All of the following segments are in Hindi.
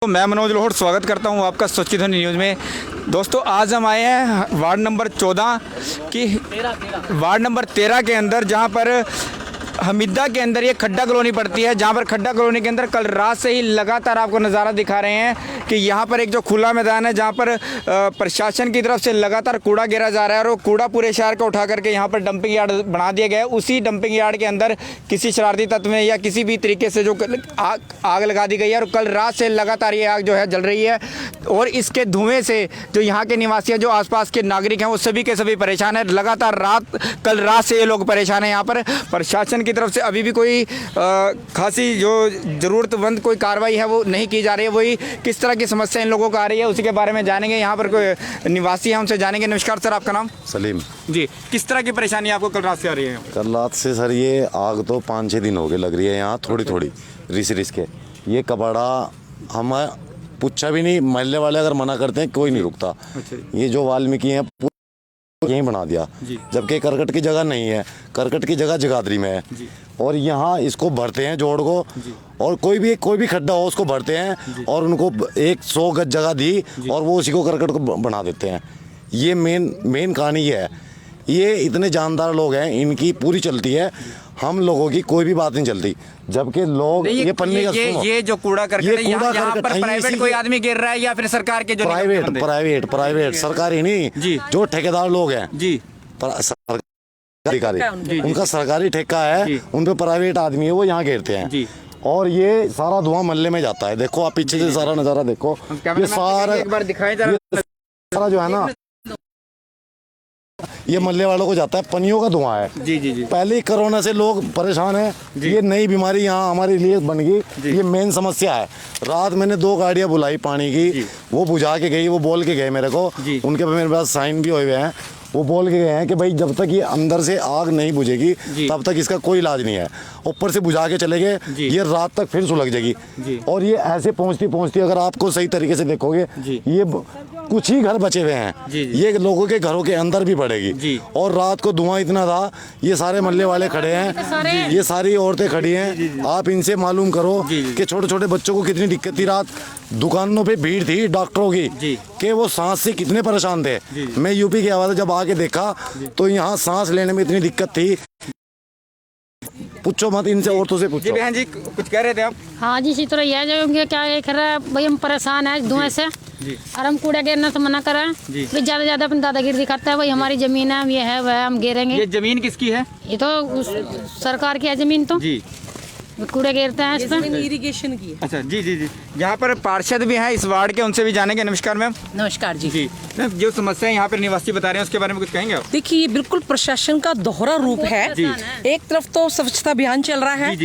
तो मैं मनोज लोहड़ स्वागत करता हूं आपका स्वच्छ ध्वनि न्यूज़ में। दोस्तों आज हम आए हैं वार्ड नंबर 14 की वार्ड नंबर 13 के अंदर, जहां पर हमीदा के अंदर ये खड्डा कॉलोनी पड़ती है। जहां पर खड्डा कॉलोनी के अंदर कल रात से ही लगातार आपको नज़ारा दिखा रहे हैं कि यहां पर एक जो खुला मैदान है, जहां पर प्रशासन की तरफ से लगातार कूड़ा गिरा जा रहा है और वो कूड़ा पूरे शहर को उठा करके यहां पर डंपिंग यार्ड बना दिया गया है। उसी डंपिंग यार्ड के अंदर किसी शरारती तत्व में या किसी भी तरीके से जो आग लगा दी गई है और कल रात से लगातार ये आग जो है जल रही है। और इसके धुएँ से जो यहाँ के निवासी हैं, जो आसपास के नागरिक हैं, वो सभी के सभी परेशान हैं। लगातार कल रात से ये लोग परेशान हैं। यहाँ पर प्रशासन की तरफ से अभी भी कोई खासी जो ज़रूरतमंद कोई कार्रवाई है वो नहीं की जा रही है। वही किस तरह की समस्या इन लोगों को आ रही है उसी के बारे में जानेंगे। यहाँ पर कोई निवासी हैं, उनसे जानेंगे। नमस्कार सर, आपका नाम? सलीम जी। किस तरह की परेशानी आपको कल रात से आ रही है? कल रात से सर ये आग तो 5-6 दिन हो गए लग रही है यहाँ, थोड़ी थोड़ी रिस के। ये कबाड़ा हम पूछा भी नहीं, मोहल्ले वाले अगर मना करते हैं कोई नहीं रुकता। ये जो वाल्मीकि हैं यहीं बना दिया, जबकि करकट की जगह नहीं है। करकट की जगह जगाधरी में है और यहाँ इसको भरते हैं जोड़ को, और कोई भी खड्डा हो उसको भरते हैं और उनको 100 गज जगह दी और वो उसी को करकट को बना देते हैं। ये मेन कहानी ये है। ये इतने जानदार लोग हैं, इनकी पूरी चलती है, हम लोगों की कोई भी बात नहीं चलती। जबकि लोग ये पन्नी का ये जो कूड़ा करकट यहाँ पर प्राइवेट कोई आदमी गिर रहा है या फिर सरकार के जो प्राइवेट सरकारी नहीं, जो ठेकेदार लोग हैं जी, अधिकारी, उनका सरकारी ठेका है, उन पे प्राइवेट आदमी है, वो यहाँ गिरते हैं। और ये सारा धुआं मोहल्ले में जाता है। देखो आप पीछे से सारा नजारा देखो, ये सारा जो है ना, ये मोहल्ले वालों को जाता है। पनियों का धुआं है। जी। पहले ही कोरोना से लोग परेशान हैं। ये नई बीमारी यहाँ हमारे लिए बन गई। ये मेन समस्या है। रात मैंने 2 गाड़ियाँ बुलाई पानी की, वो बुझा के गई, वो बोल के गए मेरे को, उनके मेरे पास साइन भी हुए हुए हैं। वो बोल के गए हैं कि भाई जब तक ये अंदर से आग नहीं बुझेगी तब तक इसका कोई इलाज नहीं है। ऊपर से बुझा के चले गए, ये रात तक फिर सुलग जाएगी। और ये ऐसे पहुंचती अगर आपको सही तरीके से देखोगे, ये कुछ ही घर बचे हुए हैं। ये लोगों के घरों के अंदर भी पड़ेगी। और रात को धुआं इतना था, ये सारे मोहल्ले वाले खड़े हैं, ये सारी औरतें खड़ी हैं। आप इनसे मालूम करो कि छोटे छोटे बच्चों को कितनी दिक्कत थी। रात दुकानों पे भीड़ थी डॉक्टरों की कि वो सांस से कितने परेशान थे। मैं यूपी की आवाज़ जब आके देखा तो यहाँ सांस लेने में इतनी दिक्कत थी, पूछो मत। इनसे औरतों से पूछो। बहन जी कुछ कह रहे थे आप? हाँ जी, इसी तरह यह जो क्या ये कर रहा है भाई, हम परेशान है धुएं से और हम कूड़ा गिरने से मना कर रहे हैं। भाई ज्यादा अपनी दादागिरी दिखाता है। भाई हमारी जमीन है, ये है वह हम गिरेंगे। ये जमीन किसकी है? ये तो सरकार की है जमीन। तो जी कूड़े गिरते हैं इस पर। इरिगेशन की। अच्छा जी। यहाँ पर पार्षद भी हैं इस वार्ड के, उनसे भी जानेंगे। नमस्कार मैम। नमस्कार जी। जो समस्या यहाँ पर निवासी बता रहे हैं उसके बारे में कुछ कहेंगे आप? देखिए ये बिल्कुल प्रशासन का दोहरा रूप है। एक तरफ तो स्वच्छता अभियान चल रहा है,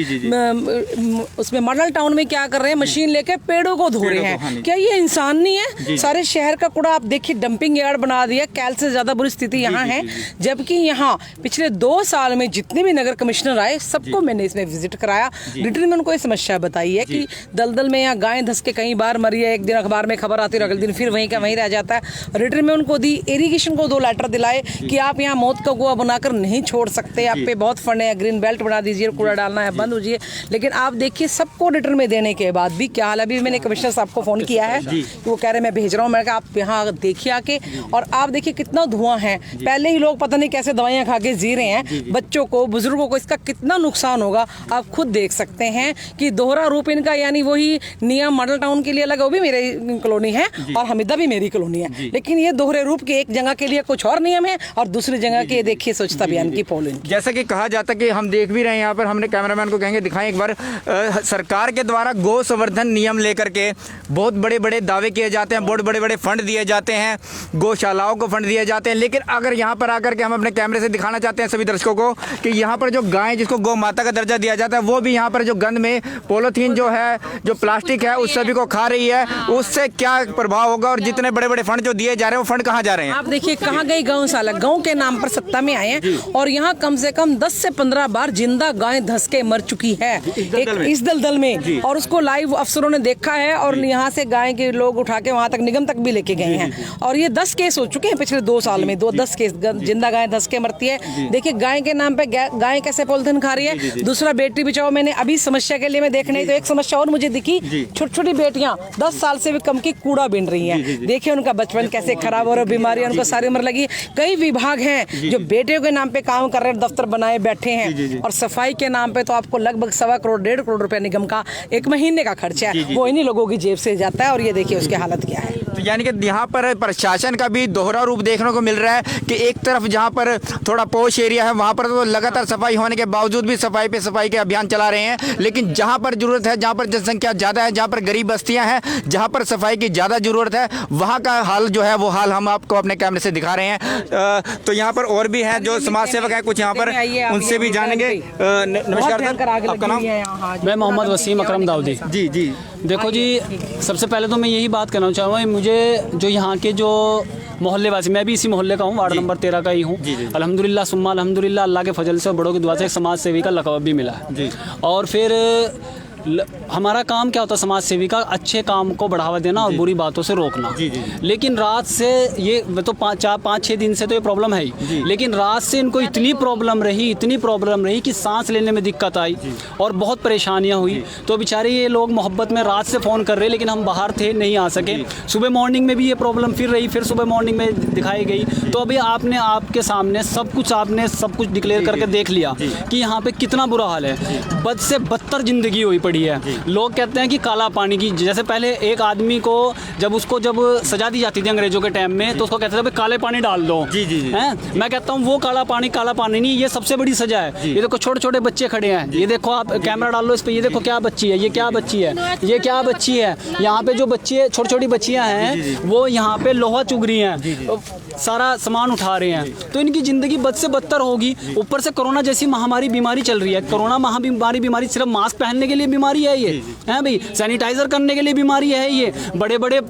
उसमें मॉडल टाउन में क्या कर रहे हैं, मशीन लेके पेड़ों को धो रहे हैं। क्या ये इंसान नहीं है? सारे शहर का कूड़ा आप देखिए डंपिंग यार्ड बना दिया। कैल से ज्यादा बुरी स्थिति यहाँ है। जबकि यहाँ पिछले 2 साल में जितने भी नगर कमिश्नर आए सबको मैंने इसमें विजिट कराया। रिटर्न में उनको ये समस्या बताई है कि दलदल में यहाँ गाय धस के कई बार मरी है। एक दिन अखबार में खबर आती है, अगले दिन फिर वहीं का वहीं रह जाता है। रिटर्न में उनको दी, इरिगेशन को 2 लेटर दिलाए कि आप यहाँ मौत का कुआं बनाकर नहीं छोड़ सकते, आप पे बहुत फंड है, ग्रीन बेल्ट बना दीजिए, कूड़ा डालना है बंद होजिए। लेकिन आप देखिए सबको रिटर्न में देने के बाद भी क्या हाल है। अभी मैंने कमिश्नर साहब को फोन किया है, वो कह रहे मैं भेज रहा हूँ। मैंने कहा आप यहाँ देखिए आके, और आप देखिए कितना धुआं है। पहले ही लोग पता नहीं कैसे दवाइयाँ खा के जी रहे हैं, बच्चों को बुजुर्गों को इसका कितना नुकसान होगा आप खुद देख सकते हैं कि दोहरा रूप इनका। यानी वही नियम मॉडल टाउन के लिए अलग है, वो भी मेरी कॉलोनी है और हमीदा भी मेरी कॉलोनी है, लेकिन ये दोहरे रूप के एक जगह के लिए कुछ और नियम है और दूसरी जगह के देखिए स्वच्छता अभियान की पॉलिसी। जैसा कि कहा जाता है कि हम देख भी रहे हैं यहाँ पर, हमने कैमरामैन को कहेंगे दिखाएं एक बार, सरकार के द्वारा गौ संवर्धन नियम लेकर के बहुत बड़े बड़े दावे किए जाते हैं, बहुत बड़े बड़े फंड दिए जाते हैं, गौशालाओं को फंड दिए जाते हैं। लेकिन अगर यहाँ पर आकर के हम अपने कैमरे से दिखाना चाहते हैं सभी दर्शकों को कि यहाँ पर जो गाय जिसको गौ माता का दर्जा दिया जाता है, वो भी यहाँ पर जो गंद में पॉलीथीन जो है, जो प्लास्टिक है, उस सभी को खा रही है। उससे क्या प्रभाव होगा और जितने बड़े बड़े फंड जो दिए जा रहे हैं वो फंड कहाँ जा रहे हैं? आप देखिए कहाँ गई गौशाला, गौ के नाम पर सत्ता में आए हैं और यहाँ कम से कम 10 से 15 बार जिंदा गाय धंस के मर चुकी है इस दलदल में, और उसको लाइव अफसरों ने देखा है और यहाँ से गाय के लोग उठा के वहाँ तक निगम तक भी लेके गए हैं। और ये 10 केस हो चुके हैं पिछले 2 साल में, 10 केस जिंदा गाय धंस के मरती है। देखिए गाय के नाम पे गाय कैसे पॉलिथीन खा रही है। दूसरा बेटी बचाओ मैंने मैंने अभी समस्या के लिए मैं देखने तो एक समस्या और मुझे दिखी, छोटी छोटी बेटियां 10 साल से भी कम की कूड़ा बीन रही हैं। देखिए उनका बचपन कैसे खराब हो रहा है, बीमारियां उनको सारी उम्र लगी। कई विभाग हैं जो बेटियों के नाम पे काम कर रहे हैं, दफ्तर बनाए बैठे हैं, और सफाई के नाम पे तो आपको लगभग 1.25 करोड़ 1.5 करोड़ रुपए निगम का एक महीने का खर्चा है, वो इन्हीं लोगों की जेब से जाता है। और ये देखिए उसकी हालत क्या है। तो यानी कि यहाँ पर प्रशासन का भी दोहरा रूप देखने को मिल रहा है कि एक तरफ जहाँ पर थोड़ा पॉश एरिया है वहाँ पर तो लगातार सफाई होने के बावजूद भी सफाई पे सफाई के अभियान चला रहे हैं, लेकिन जहाँ पर जरूरत है, जहाँ पर जनसंख्या ज़्यादा है, जहाँ पर गरीब बस्तियाँ हैं, जहाँ पर सफाई की ज़्यादा जरूरत है, वहाँ का हाल जो है वो हाल हम आपको अपने कैमरे से दिखा रहे हैं। तो यहाँ पर और भी हैं जो समाज सेवक हैं कुछ यहाँ पर, उनसे भी जानेंगे। नमस्कार सर, आपका नाम? मैं मोहम्मद वसीम अकरम दाऊदी। जी जी। देखो जी, सबसे पहले तो मैं यही बात करना चाहूँगा, मुझे जो यहाँ के जो मोहल्ले वासी, मैं भी इसी मोहल्ले का हूँ, वार्ड नंबर 13 का ही हूँ। अल्हम्दुलिल्लाह सुम्मा अल्हम्दुलिल्लाह, अल्लाह के फजल से और बड़ों की दुआ से एक समाज सेवी का लक़ब भी मिला है। और फिर हमारा काम क्या होता है, समाज सेवी का अच्छे काम को बढ़ावा देना और बुरी बातों से रोकना। लेकिन रात से ये तो 5-6 दिन से तो ये प्रॉब्लम है ही, लेकिन रात से इनको इतनी प्रॉब्लम रही कि सांस लेने में दिक्कत आई और बहुत परेशानियां हुई। तो बेचारे ये लोग मोहब्बत में रात से फ़ोन कर रहे, लेकिन हम बाहर थे, नहीं आ सके। सुबह मॉर्निंग में भी ये प्रॉब्लम फिर रही, फिर सुबह मॉर्निंग में दिखाई गई। तो अभी आपके सामने सब कुछ डिक्लेयर करके देख लिया कि यहाँ पे कितना बुरा हाल है। बद से बदतर ज़िंदगी हुई पड़ी है। लोग कहते हैं कि काला पानी की, जैसे पहले एक आदमी को जब सजा दी जाती थी अंग्रेजों के टाइम में, तो उसको कहते थे भाई काले पानी डाल दो। हैं? मैं कहता हूँ वो काला पानी नहीं, ये सबसे बड़ी सजा है। ये देखो छोटे छोटे बच्चे खड़े हैं, ये देखो आप कैमरा डाल लो इस पे, ये देखो क्या बच्ची है, ये क्या बच्ची है। यहाँ पे जो बच्चे छोटी छोटी बच्चियाँ हैं वो यहाँ पे लोहा चुग रही हैं, सारा सामान उठा रहे हैं। तो इनकी ज़िंदगी बद से बदतर होगी। ऊपर से कोरोना जैसी महामारी बीमारी चल रही है। कोरोना बीमारी सिर्फ मास्क पहनने के लिए बीमारी है ये, है भाई, सैनिटाइजर करने के लिए बीमारी है ये, बड़े बड़े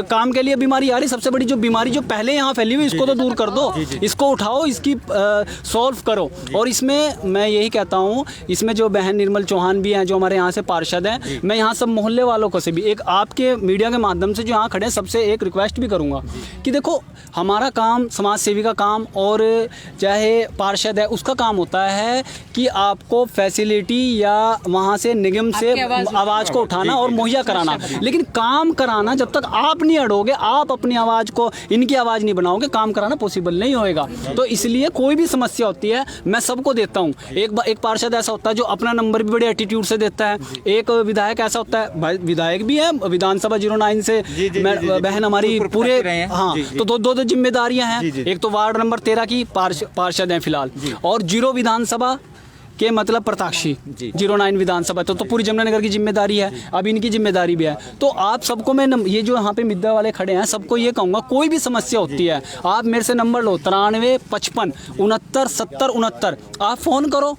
काम के लिए बीमारी आ रही। सबसे बड़ी जो बीमारी जो पहले यहाँ फैली हुई, इसको तो दूर कर दो, इसको उठाओ, इसकी सॉल्व करो। और इसमें मैं यही कहता हूँ, इसमें जो बहन निर्मल चौहान भी हैं जो हमारे यहाँ से पार्षद हैं, मैं यहाँ सब मोहल्ले वालों को से भी एक आपके मीडिया के माध्यम से जो यहाँ खड़े हैं सबसे एक रिक्वेस्ट भी करूँगा कि देखो हमारा काम, समाज सेवी का काम और चाहे पार्षद है उसका काम होता है कि आपको फैसिलिटी या वहाँ से निगम से आवाज़ को उठाना और मुहैया कराना, लेकिन काम कराना जब तक आप नहीं अड़ोगे, आप अपनी आवाज़ को इनकी आवाज़ नहीं बनाओगे, काम कराना पॉसिबल नहीं होएगा। तो इसलिए कोई भी समस्या होती है मैं सबको देता हूँ। एक पार्षद ऐसा होता है जो अपना नंबर भी बड़े एटीट्यूड से देता है, एक विधायक ऐसा होता है, भाई विधायक भी है विधानसभा 09 से बहन हमारी पूरे, हाँ, तो दो जिम्मेदारियां हैं। एक तो वार्ड नंबर 13 की पार्षद हैं फिलहाल, और 0 विधानसभा के मतलब प्रत्याशी 09 विधानसभा, तो पूरी जमुनानगर की जिम्मेदारी है, अब इनकी जिम्मेदारी भी है। तो आप सबको मैं ये जो यहाँ पे मिद्दा वाले खड़े हैं सबको ये कहूँगा, कोई भी समस्या होती है आप मेरे से नंबर लो 93 55 69 70 69, आप फ़ोन करो,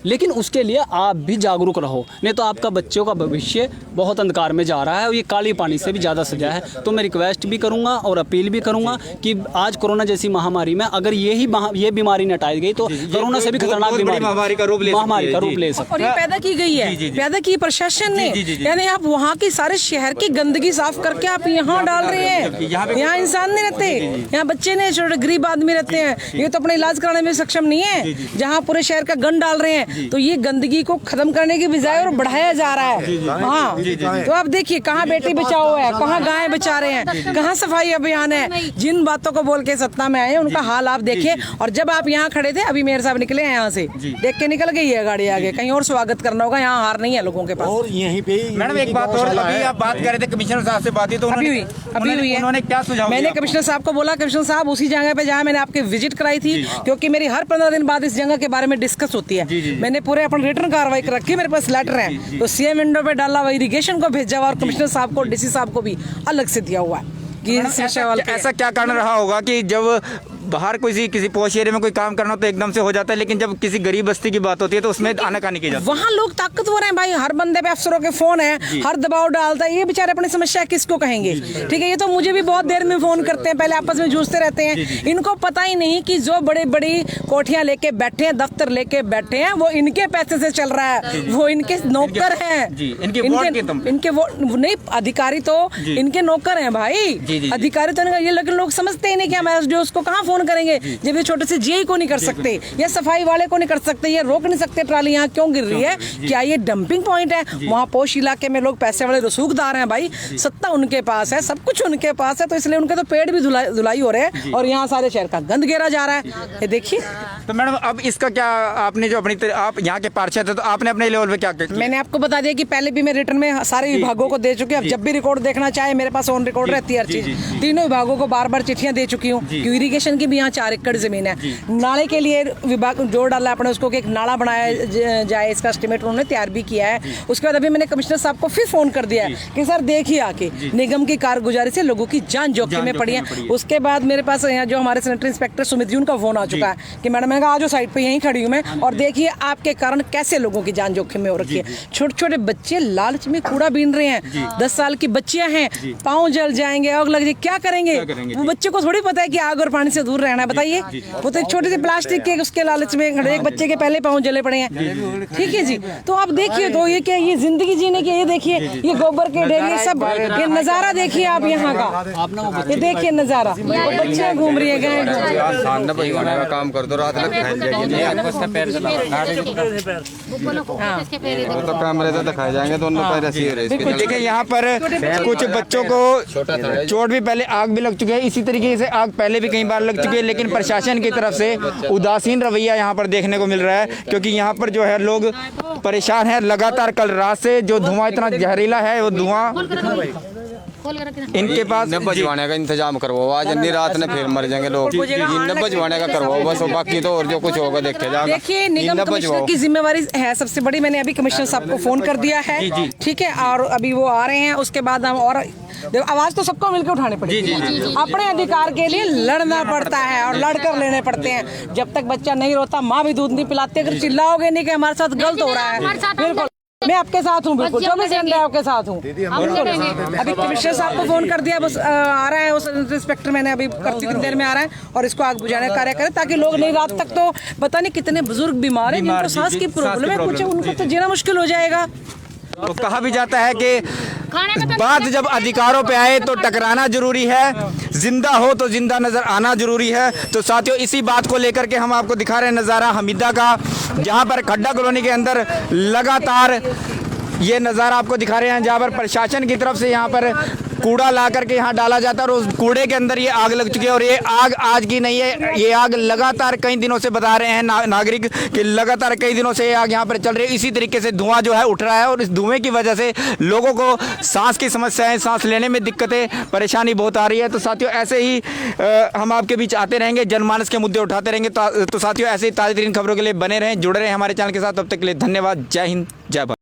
लेकिन उसके लिए आप भी जागरूक रहो, नहीं तो आपका बच्चों का भविष्य बहुत अंधकार में जा रहा है और ये काली पानी से भी ज़्यादा सजा है। तो मैं रिक्वेस्ट भी करूंगा और अपील भी करूंगा कि आज कोरोना जैसी महामारी में अगर ये बीमारी न हटाई गई तो कोरोना से भी खतरनाक महामारी का रूप ले सकती है। और ये पैदा की गई है, पैदा की प्रशासन ने, यानी आप वहाँ की सारे शहर की गंदगी साफ करके आप यहाँ डाल रहे हैं। यहाँ इंसान नहीं रहते, यहाँ बच्चे नहीं, छोटे गरीब आदमी रहते हैं, ये तो अपने इलाज कराने में सक्षम नहीं है, जहाँ पूरे शहर का गंद डाल रहे हैं। तो ये गंदगी को खत्म करने की बजाय और बढ़ाया जा रहा है। हाँ, तो आप देखिए कहाँ बेटी बचाओ है, कहाँ गाय बचा रहे हैं, कहाँ सफाई अभियान है। जिन बातों को बोल के सत्ता में आए हैं उनका हाल आप देखिए। और जब आप यहाँ खड़े थे, अभी मेरे साहब निकले हैं यहाँ से, देख के निकल गई है गाड़ी आगे, कहीं और स्वागत करना होगा, यहाँ हार नहीं है लोगों के पास। और यहीं पे मैडम एक बात और, अभी आप बात कर रहे थे कमिश्नर साहब से बात, तो अभी हुई है, उन्होंने क्या सुझाव? मैंने कमिश्नर साहब को बोला, कमिश्नर साहब उसी जगह पे जहाँ मैंने आपकी विजिट कराई थी, क्योंकि मेरी हर 15 दिन बाद इस जगह के बारे में डिस्कस होती है, मैंने पूरे अपन रिटर्न कार्रवाई कर रखी है, मेरे पास लेटर है, तो सीएम विंडो पे डाला हुआ, इरिगेशन को भेजा हुआ और कमिश्नर साहब को, डीसी साहब को भी अलग से दिया हुआ है। ऐसा क्या कारण रहा होगा कि जब बाहर किसी पॉश एरिया में कोई काम करना तो एकदम से हो जाता है, लेकिन जब किसी गरीब बस्ती की बात होती है तो उसमें आनाकानी की जाती है? वहाँ लोग ताकतवर हैं भाई, हर बंदे पे अफसरों के फोन है, हर दबाव डालता है, ये बेचारे अपनी समस्या किसको कहेंगे? ठीक है, ये तो मुझे भी बहुत देर में फोन करते हैं, पहले आपस में जूझते रहते हैं। इनको पता ही नहीं कि जो बड़ी बड़ी कोठियां लेके बैठे हैं, दफ्तर लेके बैठे हैं, वो इनके पैसे से चल रहा है, वो इनके नौकर हैं, इनके वो नहीं, अधिकारी तो इनके नौकर हैं भाई, अधिकारी तो ये, लेकिन लोग समझते ही नहीं कि हम एसडीओ को कहाँ फोन कौन करेंगे जब ये छोटे से जीआई को नहीं कर सकते, या सफाई वाले को नहीं कर सकते, ये रोक नहीं सकते ट्राली यहाँ क्यों गिर रही है? क्या ये डंपिंग पॉइंट है? वहाँ पोश इलाके में लोग पैसे वाले रसूखदार हैं भाई, सत्ता उनके पास है, सब कुछ उनके पास है, तो इसलिए उनके तो पेड़ भी धुलाई हो रहे हैं और यहाँ सारे शहर का गंद गिरा जा रहा है। ये देखिए। तो मैडम अब इसका क्या, आपने जो आप यहाँ के पार्षद है तो आपने अपने लेवल पे क्या किया? मैंने आपको बता दिया कि पहले भी मैं रिटर्न में सारे विभागों को दे चुकी हूँ। अब जब भी रिकॉर्ड देखना चाहे मेरे पास ऑन रिकॉर्ड रहती है हर चीज। तीनों विभागों को बार बार चिट्ठियां दे चुकी हूँ। इरिगेशन की भी यहाँ 4 एकड़ जमीन है, नाले के लिए विभाग जोड़ डाला अपने उसको कि एक नाला बनाया जाए, इसका एस्टिमेट उन्होंने तैयार भी किया है। उसके बाद अभी मैंने कमिश्नर साहब को फिर फोन कर दिया है कि सर देखिए आके निगम की कारगुजारी से लोगों की जान जोखिम में पड़ी है। उसके बाद मेरे पास यहाँ जो हमारे सैनिटरी इंस्पेक्टर सुमित जी, उनका फोन आ चुका है कि मैडम मैंने कहा आज साइड पे यहीं खड़ी हूँ मैं, और देखिए आपके कारण कैसे लोगों की जान जोखिम में हो रखी है। छोटे छोटे बच्चे लालच में कूड़ा बीन रहे हैं, 10 साल की बच्चियां हैं, पाँव जल जाएंगे, आग लग जाएगी, क्या करेंगे? वो बच्चे को थोड़ी पता है कि आग और पानी से दूर रहना है, बताइए। वो तो एक छोटे से प्लास्टिक के उसके लालच में एक बच्चे के पहले पाँव जले पड़े हैं। ठीक है जी, तो आप देखिए, तो ये क्या, ये जिंदगी जीने की, ये देखिए ये गोबर के ढेर, ये सब, ये नजारा देखिए आप यहाँ का, ये देखिए नजारा, बच्चियां घूम रही है, का काम कर दो, रात तक फैल तो कैमरे से दिखाए जाएंगे, दोनों पैर ऐसे हो रहे हैं। देखिए यहाँ पर कुछ बच्चों को चोट भी, पहले आग भी लग चुकी है, इसी तरीके से आग पहले भी कई बार लग चुकी है, लेकिन प्रशासन की तरफ से उदासीन रवैया यहाँ पर देखने को मिल रहा है। क्योंकि यहाँ पर जो है लोग परेशान हैं लगातार। कल रात से जो धुआं इतना जहरीला है, वो धुआं इनके पास बजवाने का इंतजाम करवाओ, आज अन्नी रात ने फिर मर जाएंगे लोग, बजवाने का करवाओ बस, बाकी तो और जो कुछ होगा देखे जाएगा। देखिए निगम कमिश्नर की जिम्मेवारी है सबसे बड़ी। मैंने अभी कमिश्नर साहब को फोन कर दिया है, ठीक है, और अभी वो आ रहे हैं। उसके बाद हम और आवाज तो सबको मिलकर उठानी पड़ेगी। अपने अधिकार के लिए लड़ना पड़ता है और लड़कर लेने पड़ते हैं। जब तक बच्चा नहीं रोता, माँ भी दूध नहीं पिलाती। अगर चिल्लाओगे नहीं कि हमारे साथ गलत हो रहा है, बिल्कुल मैं आपके साथ हूँ, बिल्कुल 24 घंटे आपके साथ हूँ। अभी कमिश्नर साहब को फोन कर दिया, बस आ रहा है उस इंस्पेक्टर, मैंने अभी करती कितनी देर में आ रहा है, और इसको आग बुझाने का कार्य करें, ताकि लोग नहीं रात तक, तो पता नहीं कितने बुजुर्ग बीमार हैं जिनको सांस की प्रॉब्लम है, कुछ उनको तो जीना मुश्किल हो जाएगा। तो कहा भी जाता है कि बात जब अधिकारों पे आए तो टकराना जरूरी है, जिंदा हो तो जिंदा नजर आना जरूरी है। तो साथियों, इसी बात को लेकर के हम आपको दिखा रहे हैं नज़ारा हमीदा का, जहां पर खड्डा कॉलोनी के अंदर लगातार ये नज़ारा आपको दिखा रहे हैं, जहां पर प्रशासन की तरफ से यहाँ पर कूड़ा ला करके यहाँ डाला जाता है और उस कूड़े के अंदर ये आग लग चुकी है। और ये आग आज की नहीं है, ये आग लगातार कई दिनों से बता रहे हैं नागरिक कि लगातार कई दिनों से ये आग यहाँ पर चल रही है। इसी तरीके से धुआं जो है उठ रहा है और इस धुएं की वजह से लोगों को सांस की समस्याएं, सांस लेने में दिक्कतें, परेशानी बहुत आ रही है। तो साथियों, ऐसे ही हम आपके बीच आते रहेंगे, जनमानस के मुद्दे उठाते रहेंगे। तो साथियों, ऐसे ही ताज़ा तरीन खबरों के लिए बने रहें, जुड़े रहें हमारे चैनल के साथ। तब तक के लिए धन्यवाद। जय हिंद, जय भारत।